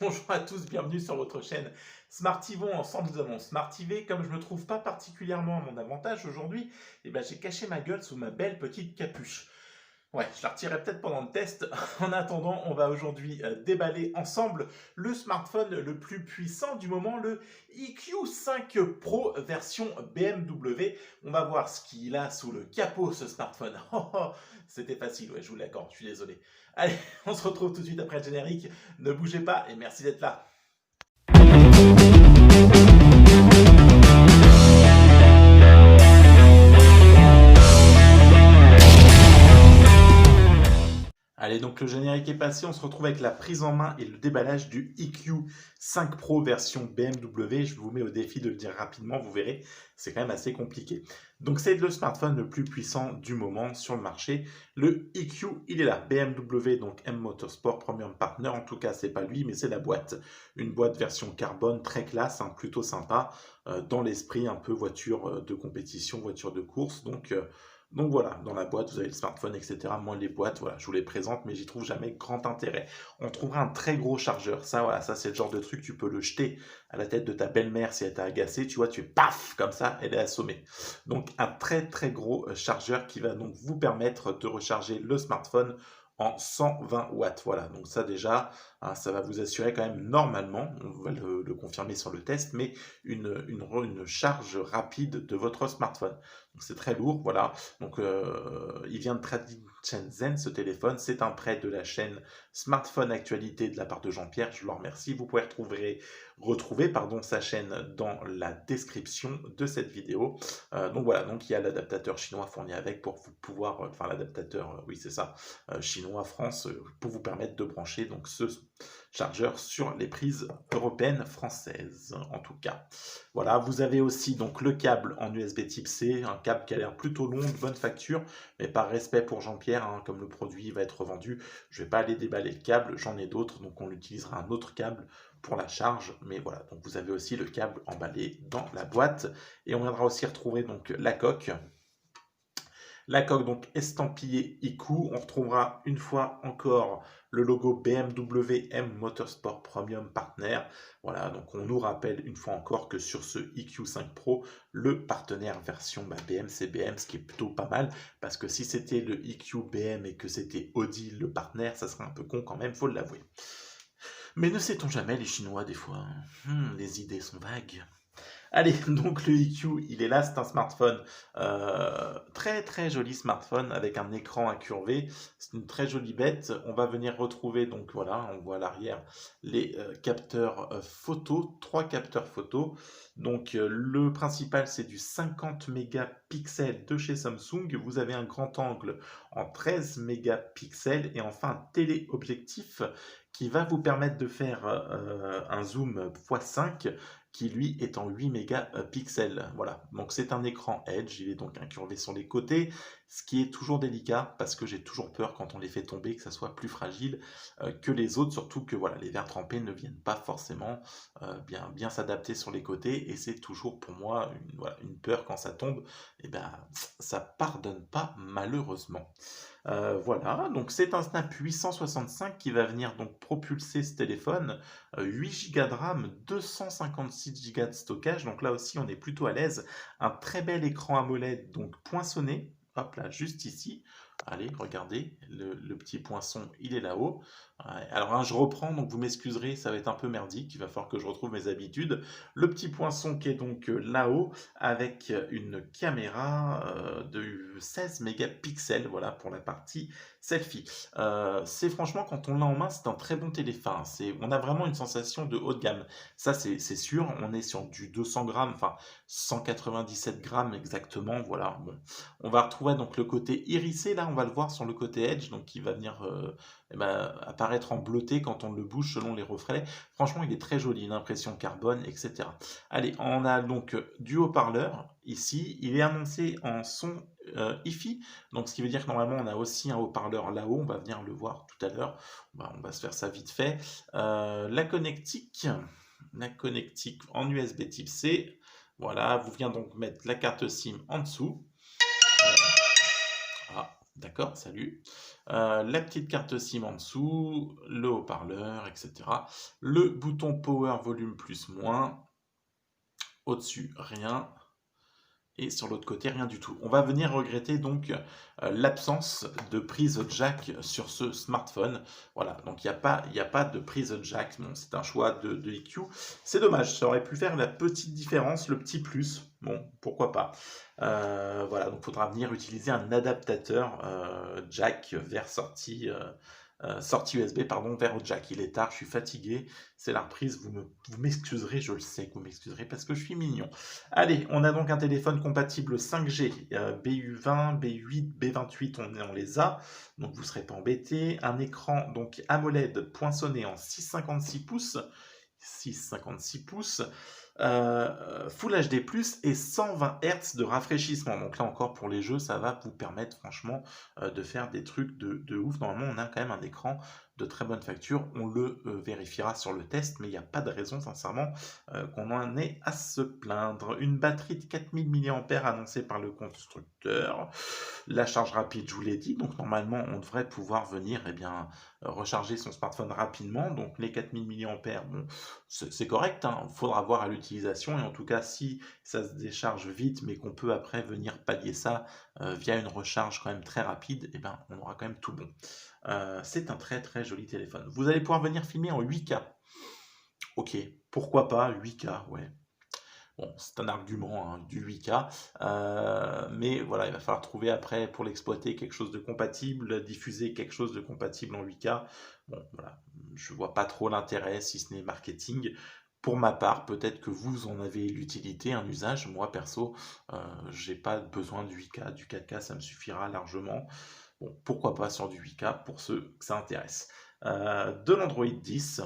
Bonjour à tous, bienvenue sur votre chaîne Smartivon. Ensemble, nous allons Smartiver. Comme je ne me trouve pas particulièrement à mon avantage aujourd'hui, j'ai caché ma gueule sous ma belle petite capuche. Ouais, je la retirerai peut-être pendant le test. En attendant, on va aujourd'hui déballer ensemble le smartphone le plus puissant du moment, le iQ5 Pro version BMW. On va voir ce qu'il a sous le capot, ce smartphone. Oh, oh, c'était facile, ouais, je vous l'accorde, je suis désolé. Allez, on se retrouve tout de suite après le générique. Ne bougez pas et merci d'être là. Allez, donc le générique est passé, on se retrouve avec la prise en main et le déballage du iQ5 Pro version BMW. Je vous mets au défi de le dire rapidement, vous verrez, c'est quand même assez compliqué. Donc c'est le smartphone le plus puissant du moment sur le marché. Le iQ, il est là, BMW, donc M Motorsport Premium Partner, en tout cas c'est pas lui, mais c'est la boîte. Une boîte version carbone très classe, hein, plutôt sympa, dans l'esprit un peu voiture de compétition, voiture de course, donc voilà, dans la boîte, vous avez le smartphone, etc. Moi, les boîtes, voilà, je vous les présente, mais j'y trouve jamais grand intérêt. On trouvera un très gros chargeur. Ça, voilà, ça c'est le genre de truc, tu peux le jeter à la tête de ta belle-mère si elle t'a agacé. Tu vois, tu es paf, comme ça, elle est assommée. Donc un très très gros chargeur qui va donc vous permettre de recharger le smartphone en 120 watts. Voilà, donc ça déjà, hein, ça va vous assurer quand même normalement, on va le confirmer sur le test, mais une charge rapide de votre smartphone. Donc c'est très lourd, voilà. Donc il vient de Shenzhen, ce téléphone. C'est un prêt de la chaîne Smartphone Actualité de la part de Jean-Pierre. Je le remercie. Vous pouvez retrouver sa chaîne dans la description de cette vidéo. Donc voilà, donc il y a l'adaptateur chinois fourni avec pour vous pouvoir, enfin l'adaptateur, oui c'est ça, chinois France, pour vous permettre de brancher donc ce chargeur sur les prises européennes françaises en tout cas. Voilà, vous avez aussi donc le câble en USB type C, un câble qui a l'air plutôt long, de bonne facture, mais par respect pour Jean-Pierre, hein, comme le produit va être revendu, je ne vais pas aller déballer le câble, j'en ai d'autres, donc on utilisera un autre câble pour la charge, mais voilà, donc vous avez aussi le câble emballé dans la boîte, et on viendra aussi retrouver donc la coque. La coque donc estampillée IQ, on retrouvera une fois encore le logo BMW M Motorsport Premium Partner. Voilà, donc on nous rappelle une fois encore que sur ce iQ5 Pro, le partenaire version BM, c'est BM, ce qui est plutôt pas mal, parce que si c'était le iQ BM et que c'était Audi le partenaire, ça serait un peu con quand même, faut l'avouer. Mais ne sait-on jamais, les Chinois, des fois, les idées sont vagues. Allez, donc le IQ, il est là, c'est un smartphone, très très joli smartphone avec un écran incurvé, c'est une très jolie bête. On va venir retrouver, donc voilà, on voit à l'arrière les capteurs photo, 3 capteurs photo. Donc le principal c'est du 50 mégapixels de chez Samsung, vous avez un grand angle en 13 mégapixels et enfin un téléobjectif qui va vous permettre de faire un zoom x5 qui lui est en 8 mégapixels. Voilà, donc c'est un écran Edge, il est donc incurvé sur les côtés, ce qui est toujours délicat parce que j'ai toujours peur quand on les fait tomber que ça soit plus fragile que les autres, surtout que voilà, les verres trempés ne viennent pas forcément bien s'adapter sur les côtés et c'est toujours pour moi une peur quand ça tombe, et ben ça pardonne pas malheureusement. Voilà, donc c'est un Snap 865 qui va venir donc propulser ce téléphone, 8 Go de RAM, 256 Go de stockage, donc là aussi on est plutôt à l'aise. Un très bel écran AMOLED, donc poinçonné, hop là, juste ici. Allez, regardez, le petit poinçon, il est là-haut. Ouais, alors hein, je reprends, donc vous m'excuserez, ça va être un peu merdique, il va falloir que je retrouve mes habitudes. Le petit poinçon qui est donc là-haut, avec une caméra de 16 mégapixels, voilà pour la partie selfie. C'est franchement, quand on l'a en main, c'est un très bon téléphone. On a vraiment une sensation de haut de gamme. Ça, c'est sûr, on est sur du 200 grammes, enfin 197 grammes exactement, voilà. Bon. On va retrouver donc le côté irisé, là, on va le voir sur le côté Edge, donc qui va venir apparaître en bleuté quand on le bouge selon les reflets. Franchement, il est très joli, une impression carbone, etc. Allez, on a donc du haut-parleur ici. Il est annoncé en son hi-fi, donc ce qui veut dire que normalement on a aussi un haut-parleur là-haut. On va venir le voir tout à l'heure. On va se faire ça vite fait. La connectique en USB type C. Voilà, vous venez donc mettre la carte SIM en dessous. Ah, D'accord, salut. La petite carte SIM en dessous, le haut-parleur, etc. Le bouton power volume plus moins. Au-dessus, rien. Et sur l'autre côté, rien du tout. On va venir regretter donc l'absence de prise jack sur ce smartphone. Voilà, donc il y a pas de prise jack. Bon, c'est un choix de EQ. C'est dommage, ça aurait pu faire la petite différence, le petit plus. Bon, pourquoi pas. Voilà, donc il faudra venir utiliser un adaptateur jack vers sortie USB, pardon, vers jack. Il est tard, je suis fatigué, c'est la reprise, vous m'excuserez, je le sais que vous m'excuserez parce que je suis mignon. Allez, on a donc un téléphone compatible 5G, BU20, B8, B28, on les a, donc vous ne serez pas embêtés. Un écran donc AMOLED poinçonné en 6,56 pouces, 6,56 pouces, Full HD+, et 120 Hz de rafraîchissement. Donc là encore, pour les jeux, ça va vous permettre franchement de faire des trucs de ouf. Normalement, on a quand même un écran de très bonne facture. On le vérifiera sur le test, mais il n'y a pas de raison, sincèrement, qu'on en ait à se plaindre. Une batterie de 4000 mAh annoncée par le constructeur. La charge rapide, je vous l'ai dit, donc normalement, on devrait pouvoir venir recharger son smartphone rapidement. Donc les 4000 mAh, bon, c'est correct, hein. Il faudra voir à l'utilisation, et en tout cas, si ça se décharge vite, mais qu'on peut après venir pallier ça via une recharge quand même très rapide, on aura quand même tout bon. C'est un très très joli téléphone. Vous allez pouvoir venir filmer en 8K. Ok, pourquoi pas 8K, ouais. Bon, c'est un argument, hein, du 8K, mais voilà, il va falloir trouver après, pour l'exploiter, quelque chose de compatible, diffuser quelque chose de compatible en 8K. Bon, voilà, je vois pas trop l'intérêt, si ce n'est marketing. Pour ma part, peut-être que vous en avez l'utilité, un usage. Moi, perso, j'ai pas besoin du 8K, du 4K, ça me suffira largement. Bon, pourquoi pas sur du 8K pour ceux que ça intéresse. De l'Android 10.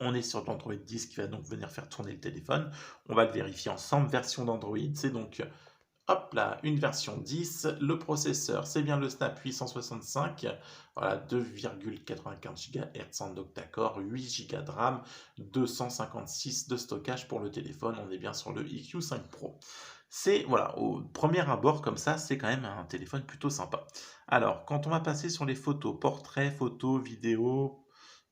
On est sur l'Android 10 qui va donc venir faire tourner le téléphone. On va le vérifier ensemble. Version d'Android, c'est donc, hop là, une version 10. Le processeur, c'est bien le Snap 865. Voilà, 2,95 GHz en octa-core, 8 Go de RAM, 256 de stockage pour le téléphone. On est bien sur le EQ5 Pro. C'est, voilà, au premier abord comme ça, c'est quand même un téléphone plutôt sympa. Alors, quand on va passer sur les photos, portraits, photos, vidéos,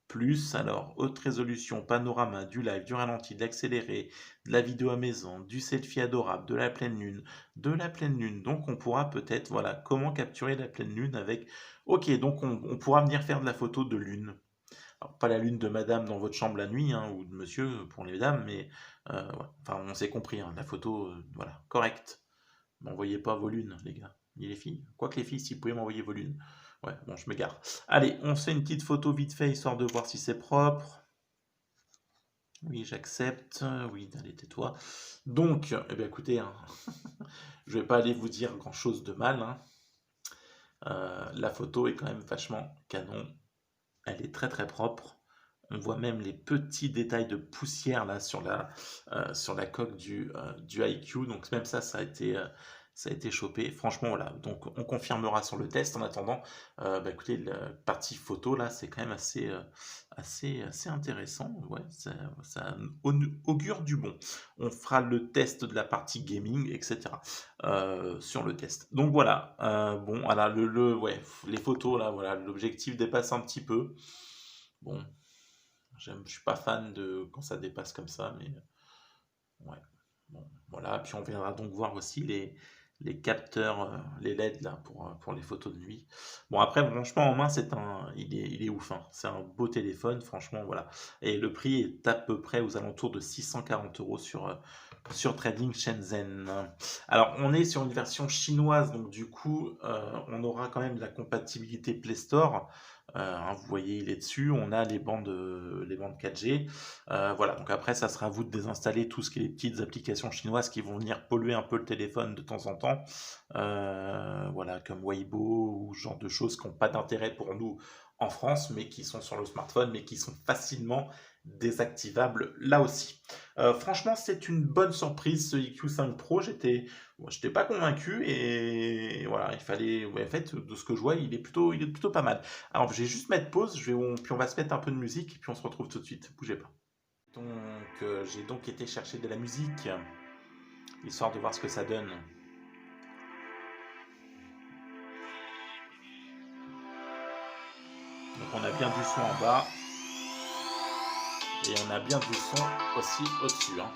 plus, alors, haute résolution, panorama, du live, du ralenti, de l'accéléré, de la vidéo à maison, du selfie adorable, de la pleine lune, de la pleine lune. Donc, on pourra peut-être, voilà, comment capturer la pleine lune avec... Ok, donc on pourra venir faire de la photo de lune. Alors, pas la lune de madame dans votre chambre la nuit, hein, ou de monsieur pour les dames, mais ouais. Enfin, on s'est compris, hein, la photo, voilà, correcte. M'envoyez pas vos lunes, les gars, ni les filles. Quoique les filles, si vous pouvez m'envoyer vos lunes. Ouais, bon, je m'égare. Allez, on fait une petite photo vite fait, histoire de voir si c'est propre. Oui, j'accepte. Oui, allez, tais-toi. Donc, eh bien, écoutez, hein, je vais pas aller vous dire grand-chose de mal, hein. La photo est quand même vachement canon. Elle est très très propre. On voit même les petits détails de poussière là sur la coque du IQ. Donc même ça a été chopé. Franchement, voilà. Donc on confirmera sur le test. En attendant, écoutez, la partie photo là, c'est quand même assez intéressant. Ouais, ça augure du bon. On fera le test de la partie gaming, etc. Sur le test. Donc voilà. Bon, voilà, ouais, les photos là, voilà, l'objectif dépasse un petit peu. Bon, je suis pas fan de quand ça dépasse comme ça, mais ouais. Bon, voilà. Puis on viendra donc voir aussi les capteurs, les LED là pour les photos de nuit. Bon après, franchement en main, il est ouf, hein. C'est un beau téléphone, franchement voilà. Et le prix est à peu près aux alentours de 640 € sur Trading Shenzhen. Alors on est sur une version chinoise, donc du coup on aura quand même la compatibilité Play Store. Hein, vous voyez, il est dessus. On a les bandes 4G. Voilà, donc après, ça sera à vous de désinstaller tout ce qui est les petites applications chinoises qui vont venir polluer un peu le téléphone de temps en temps. Voilà, comme Weibo ou ce genre de choses qui n'ont pas d'intérêt pour nous en France, mais qui sont sur le smartphone, mais qui sont facilement désactivables là aussi. Franchement, c'est une bonne surprise ce IQ5 Pro. J'étais pas convaincu et voilà, il fallait. Ouais, en fait, de ce que je vois, il est plutôt pas mal. Alors, je vais juste mettre pause, puis on va se mettre un peu de musique, et puis on se retrouve tout de suite. Bougez pas. Donc, j'ai donc été chercher de la musique, histoire de voir ce que ça donne. Donc on a bien du son en bas. Et on a bien du son aussi au-dessus. Hein.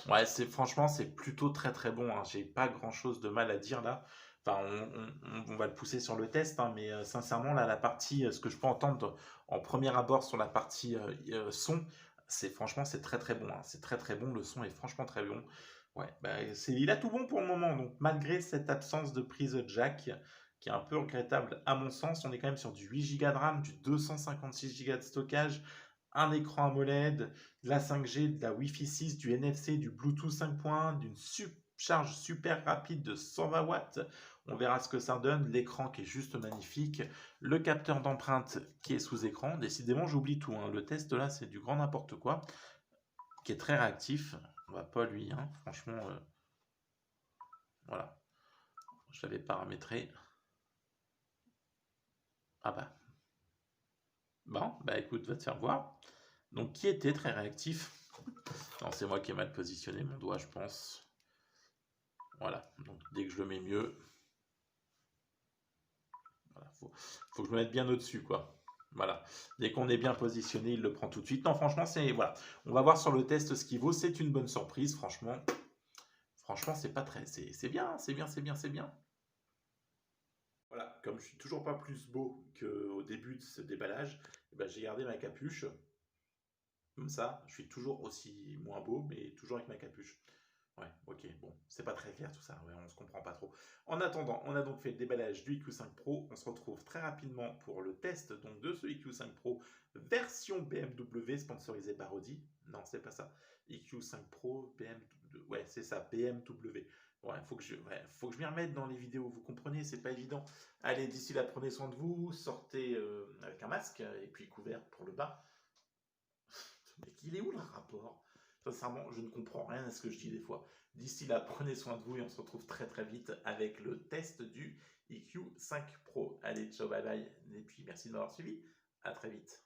Ouais, franchement, c'est plutôt très très bon. Hein. J'ai pas grand chose de mal à dire là. Enfin, on va le pousser sur le test, hein, mais sincèrement, là, la partie, ce que je peux entendre en premier abord sur la partie son, franchement, c'est très très bon. Hein. C'est très très bon. Le son est franchement très bon. Ouais, bah, il a tout bon pour le moment. Donc, malgré cette absence de prise jack, qui est un peu regrettable à mon sens, on est quand même sur du 8 Go de RAM, du 256 Go de stockage, un écran AMOLED, de la 5G, de la Wi-Fi 6, du NFC, du Bluetooth 5.1, d'une charge super rapide de 120 watts. On verra ce que ça donne. L'écran qui est juste magnifique. Le capteur d'empreinte qui est sous écran. Décidément, j'oublie tout. Hein. Le test là, c'est du grand n'importe quoi. Qui est très réactif. On va pas lui, hein. Franchement. Voilà. Je l'avais paramétré. Ah bah. Bon, bah écoute, va te faire voir. Donc, qui était très réactif? Non, c'est moi qui ai mal positionné mon doigt, je pense. Voilà, donc dès que je le mets mieux, voilà, faut que je me mette bien au-dessus, quoi. Voilà, dès qu'on est bien positionné, il le prend tout de suite. Non, franchement, voilà. On va voir sur le test ce qu'il vaut. C'est une bonne surprise, franchement. Franchement, c'est pas très, c'est bien, c'est bien, c'est bien, c'est bien. Voilà, comme je suis toujours pas plus beau qu'au début de ce déballage, eh ben, j'ai gardé ma capuche. Comme ça, je suis toujours aussi moins beau, mais toujours avec ma capuche. Ouais, ok, bon, c'est pas très clair tout ça, ouais, on se comprend pas trop. En attendant, on a donc fait le déballage du IQ5 Pro. On se retrouve très rapidement pour le test donc, de ce IQ5 Pro version BMW sponsorisé par Audi. Non, c'est pas ça. IQ5 Pro BMW. Ouais, c'est ça, BMW. Ouais, faut que je m'y remette dans les vidéos, vous comprenez, c'est pas évident. Allez, d'ici là, prenez soin de vous, sortez avec un masque et puis couvert pour le bas. Mais il est où le rapport? Sincèrement, je ne comprends rien à ce que je dis des fois. D'ici là, prenez soin de vous et on se retrouve très très vite avec le test du IQ5 Pro. Allez, ciao, bye bye. Et puis merci de m'avoir suivi. À très vite.